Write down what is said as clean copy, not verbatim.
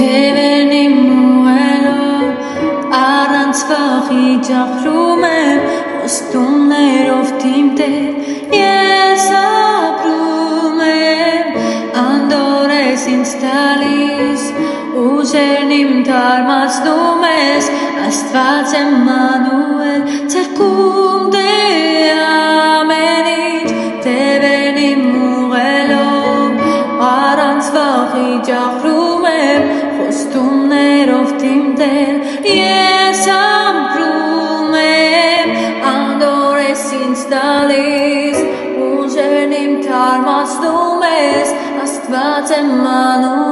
Թևերնի մուղելով առանց վախի ջախրում եմ խոստումներով թիմ տեր ես ապրում եմ անդոր ես ինձ տալիս ուժերն իմ թարմացնում ես Աստված եմ մանուել ցերկում դե ամեն ինչ թևերնի մուղելով առանց վախի ջախրում եմ խոստումներով թիմ տեր ես ապրում եմ անդոր ես ինձ տալիս ուժերն իմ թարմացնում ես Աստված եմ անում